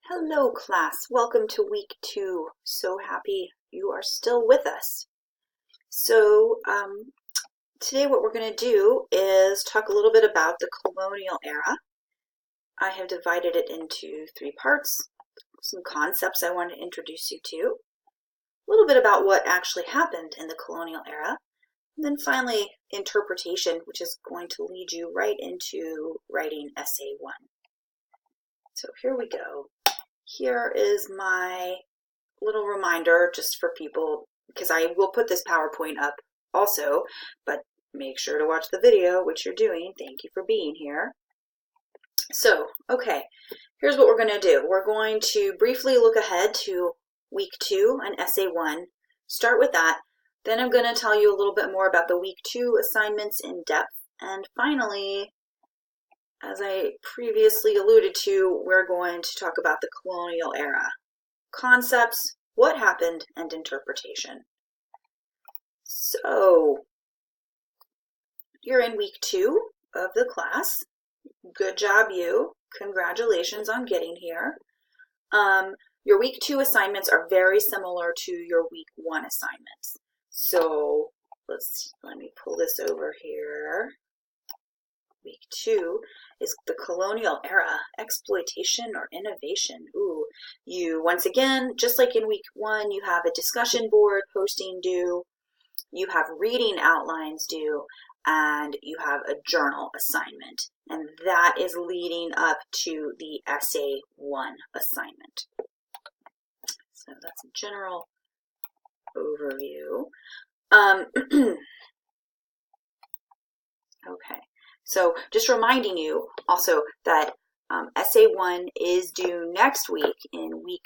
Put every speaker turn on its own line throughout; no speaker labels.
Hello class, welcome to week 2. So happy you are still with us. So today what we're going to do is talk a little bit about the colonial era. I have divided it into 3 parts, some concepts I want to introduce you to, a little bit about what actually happened in the colonial era, and then finally interpretation, which is going to lead you right into writing essay 1. So here we go. Here is my little reminder just for people, because I will put this PowerPoint up also, but make sure to watch the video, which you're doing. Thank you for being here. So, okay, here's what we're going to do. We're going to briefly look ahead to week 2 and essay 1. Start with that. Then I'm going to tell you a little bit more about the week 2 assignments in depth. And finally, as I previously alluded to, we're going to talk about the colonial era. Concepts, what happened, and interpretation. So, you're in week 2 of the class. Good job, you. Congratulations on getting here. Your week 2 assignments are very similar to your week 1 assignments. So, let me pull this over here. Week 2 is the colonial era, exploitation or innovation. Ooh, you, once again, just like in week 1, you have a discussion board posting due, you have reading outlines due, and you have a journal assignment. And that is leading up to the essay 1 assignment. So that's a general overview. Okay. So just reminding you also that essay 1 is due next week in week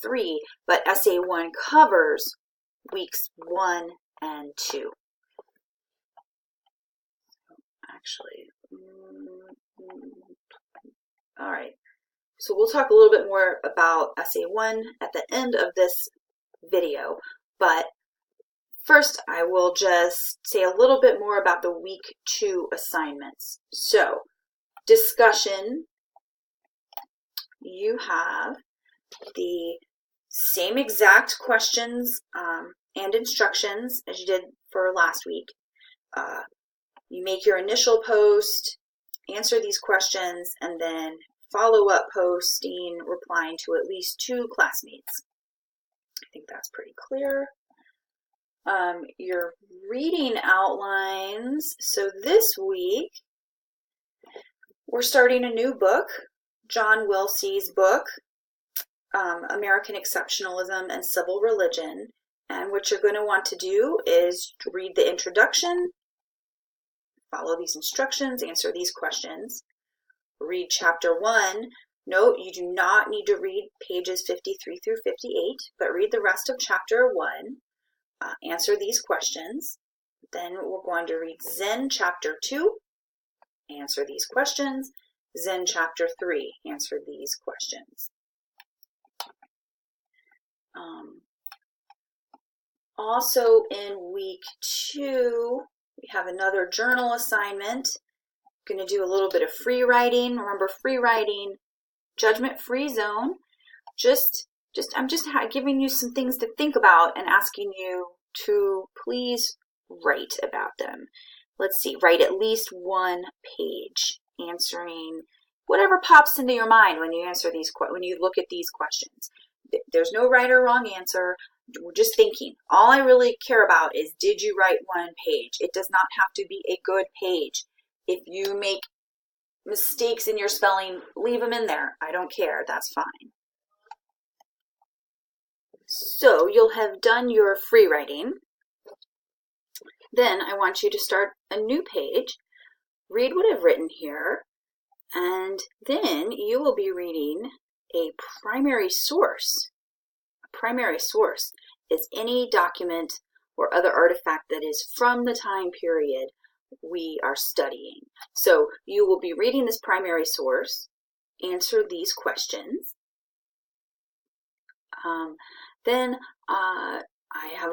3, but essay 1 covers weeks 1 and 2. Actually, all right. So we'll talk a little bit more about essay 1 at the end of this video, but first, I will just say a little bit more about the week 2 assignments. So, discussion, you have the same exact questions and instructions as you did for last week. You make your initial post, answer these questions, and then follow-up posting, replying to at least 2 classmates. I think that's pretty clear. Your reading outlines. So this week, we're starting a new book, John Wilsey's book, American Exceptionalism and Civil Religion. And what you're going to want to do is read the introduction, follow these instructions, answer these questions, read chapter 1. Note, you do not need to read pages 53 through 58, but read the rest of chapter 1. Answer these questions. Then we're going to read Zen chapter 2, answer these questions. Zen chapter 3, answer these questions. Also in week 2, we have another journal assignment. I'm going to do a little bit of free writing. Remember, free writing, judgment-free zone. I'm just giving you some things to think about and asking you to please write about them. Let's see, write at least 1 page answering whatever pops into your mind when you look at these questions. There's no right or wrong answer. We're just thinking. All I really care about is, did you write 1 page? It does not have to be a good page. If you make mistakes in your spelling, leave them in there. I don't care. That's fine. So you'll have done your free writing. Then I want you to start a new page, read what I've written here, and then you will be reading a primary source. A primary source is any document or other artifact that is from the time period we are studying. So you will be reading this primary source, answer these questions. Then I have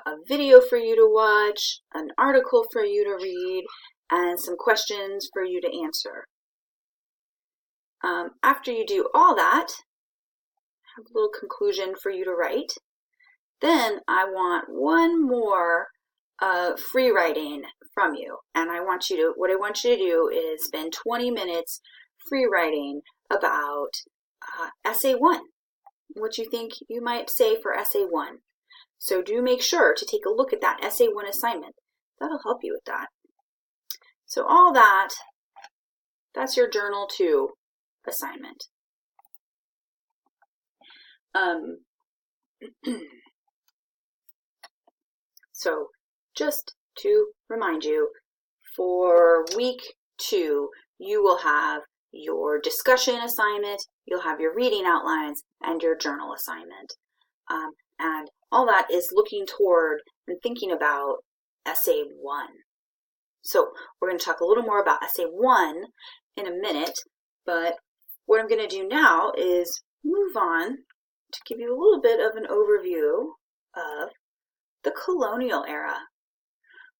a video for you to watch, an article for you to read, and some questions for you to answer. After you do all that, have a little conclusion for you to write. Then I want one more free writing from you, and what I want you to do is spend 20 minutes free writing about essay 1, what you think you might say for essay 1. So do make sure to take a look at that essay 1 assignment. That'll help you with that. So all that's your journal 2 assignment. So just to remind you, for week 2, you will have your discussion assignment, you'll have your reading outlines, and your journal assignment. And all that is looking toward and thinking about essay 1. So we're going to talk a little more about essay 1 in a minute, but what I'm going to do now is move on to give you a little bit of an overview of the Colonial Era.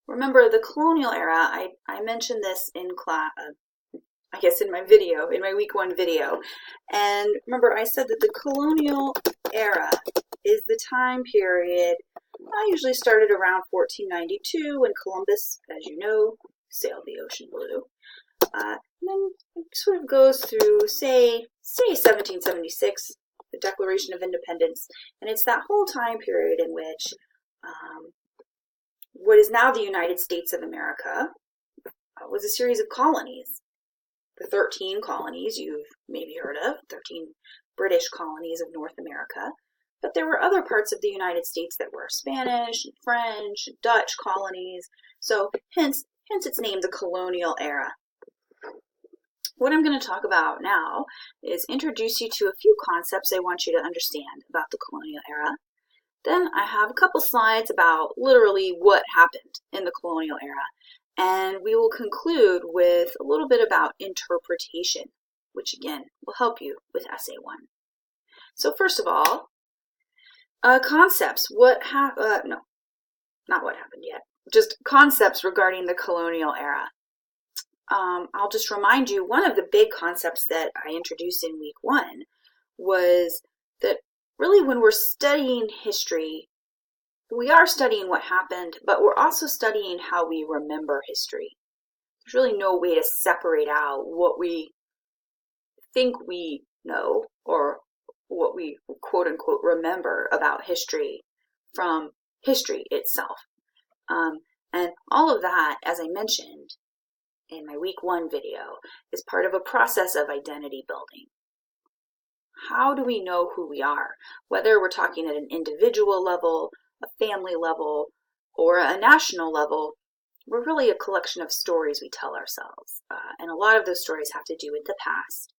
Remember, the Colonial Era, I mentioned this in class, I guess in my video, in my week 1 video. And remember, I said that the Colonial Era is the time period, I usually started around 1492 when Columbus, as you know, sailed the ocean blue. And then it sort of goes through, say 1776, the Declaration of Independence. And it's that whole time period in which what is now the United States of America was a series of colonies. The 13 colonies you've maybe heard of, 13 British colonies of North America. But there were other parts of the United States that were Spanish, and French, and Dutch colonies. So hence it's named the Colonial Era. What I'm going to talk about now is introduce you to a few concepts I want you to understand about the Colonial Era. Then I have a couple slides about literally what happened in the Colonial Era. And we will conclude with a little bit about interpretation, which again will help you with essay 1. So first of all, concepts. No, not what happened yet. Just concepts regarding the Colonial Era. I'll just remind you, one of the big concepts that I introduced in week 1 was that really when we're studying history, we are studying what happened, but we're also studying how we remember history. There's really no way to separate out what we think we know or what we quote-unquote remember about history from history itself. And all of that, as I mentioned in my week 1 video, is part of a process of identity building. How do we know who we are? Whether we're talking at an individual level, a family level, or a national level, we're really a collection of stories we tell ourselves. And a lot of those stories have to do with the past.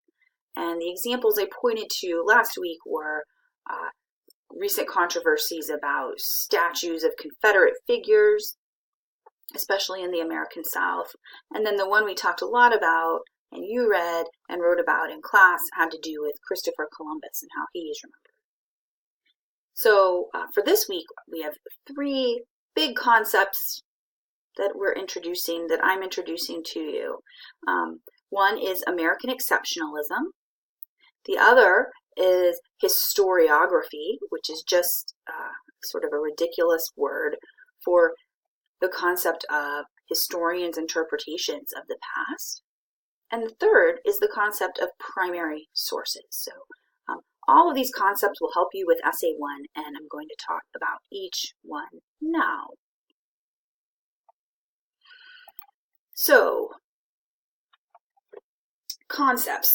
And the examples I pointed to last week were recent controversies about statues of Confederate figures, especially in the American South. And then the one we talked a lot about, and you read and wrote about in class, had to do with Christopher Columbus and how he is remembered. So for this week, we have 3 big concepts that I'm introducing to you. One is American exceptionalism. The other is historiography, which is just sort of a ridiculous word for the concept of historians' interpretations of the past. And the third is the concept of primary sources. So all of these concepts will help you with essay 1, and I'm going to talk about each one now. So, concepts.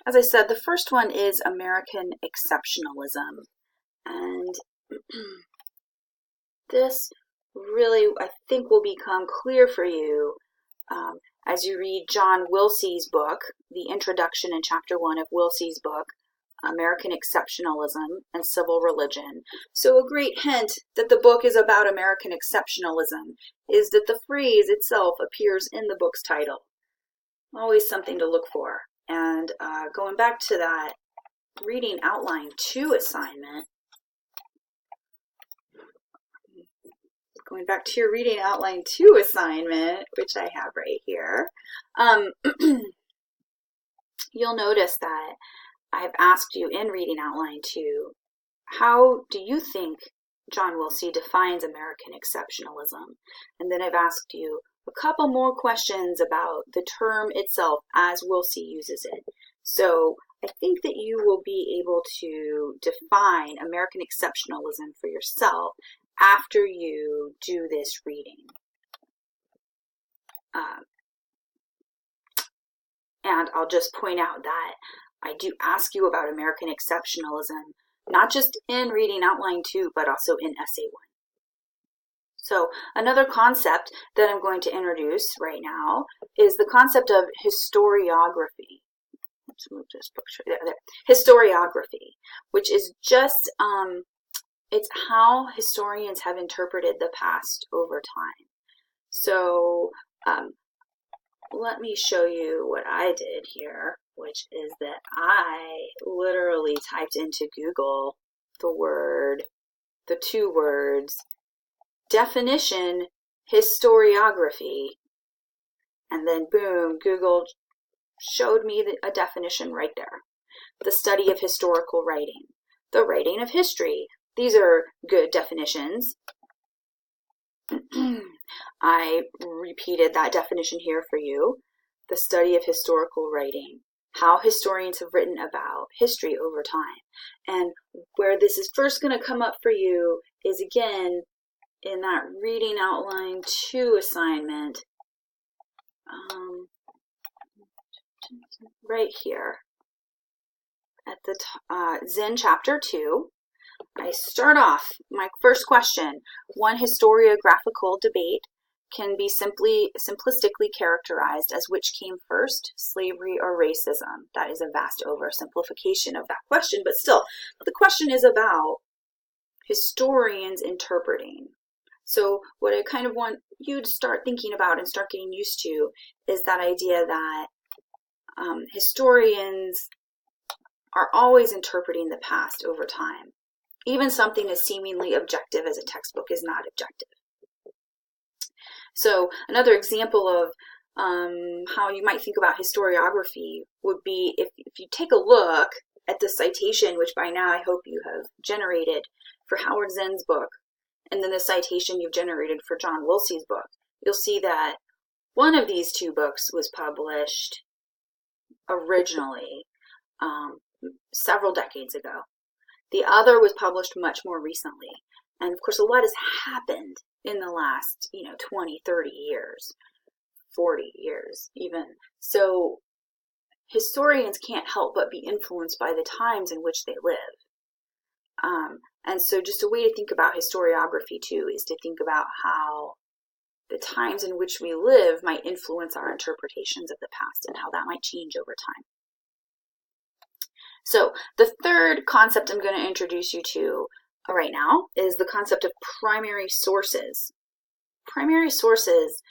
As I said, the first one is American exceptionalism. And this really, I think, will become clear for you as you read John Wilsey's book, the introduction in chapter 1 of Wilsey's book, American Exceptionalism and Civil Religion. So a great hint that the book is about American exceptionalism is that the phrase itself appears in the book's title. Always something to look for. And going back to that reading outline 2 assignment, which I have right here, you'll notice that I've asked you in reading outline 2, how do you think John Wilsey defines American exceptionalism? And then I've asked you a couple more questions about the term itself as Wilsey uses it. So I think that you will be able to define American exceptionalism for yourself after you do this reading. And I'll just point out that I do ask you about American exceptionalism, not just in reading outline 2, but also in essay 1. So another concept that I'm going to introduce right now is the concept of historiography. Let's move this picture there. Historiography, which is just, it's how historians have interpreted the past over time. So let me show you what I did here, which is that I literally typed into Google the 2 words, definition, historiography, and then boom, Google showed me a definition right there. The study of historical writing, the writing of history. These are good definitions. I repeated that definition here for you. The study of historical writing, how historians have written about history over time. And where this is first going to come up for you is, again, in that reading outline 2 assignment, right here at the Zen chapter 2. I start off my first question. One historiographical debate can be simplistically characterized as which came first, slavery or racism. That is a vast oversimplification of that question, but still, the question is about historians interpreting. So what I kind of want you to start thinking about and start getting used to is that idea that historians are always interpreting the past over time. Even something as seemingly objective as a textbook is not objective. So another example of how you might think about historiography would be if you take a look at the citation, which by now I hope you have generated for Howard Zinn's book, and then the citation you've generated for John Wilsey's book, you'll see that one of these 2 books was published originally several decades ago. The other was published much more recently. And of course, a lot has happened in the last, 20, 30 years, 40 years even. So historians can't help but be influenced by the times in which they live. And so just a way to think about historiography too is to think about how the times in which we live might influence our interpretations of the past and how that might change over time. So the third concept I'm going to introduce you to right now is the concept of primary sources. Primary sources,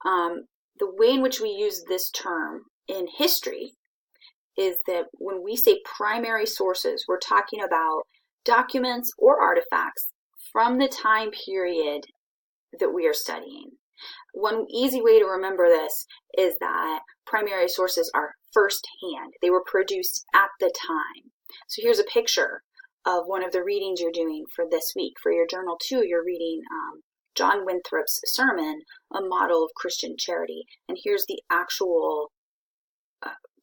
the way in which we use this term in history is that when we say primary sources, we're talking about documents or artifacts from the time period that we are studying. One easy way to remember this is that primary sources are first-hand. They were produced at the time. So here's a picture of one of the readings you're doing for this week. For your Journal 2, you're reading John Winthrop's sermon, A Model of Christian Charity. And here's the actual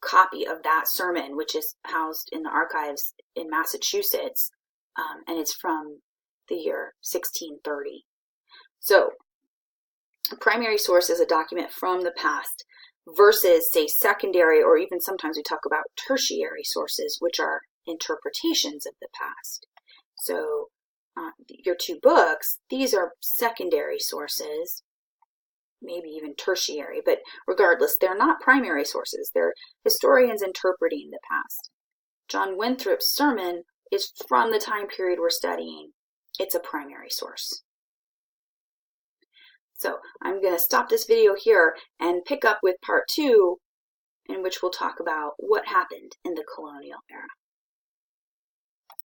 copy of that sermon, which is housed in the archives in Massachusetts, and it's from the year 1630. So a primary source is a document from the past versus, say, secondary, or even sometimes we talk about tertiary sources, which are interpretations of the past. So your 2 books, these are secondary sources, maybe even tertiary, but regardless, they're not primary sources. They're historians interpreting the past. John Winthrop's sermon is from the time period we're studying. It's a primary source. So I'm going to stop this video here and pick up with part 2, in which we'll talk about what happened in the colonial era.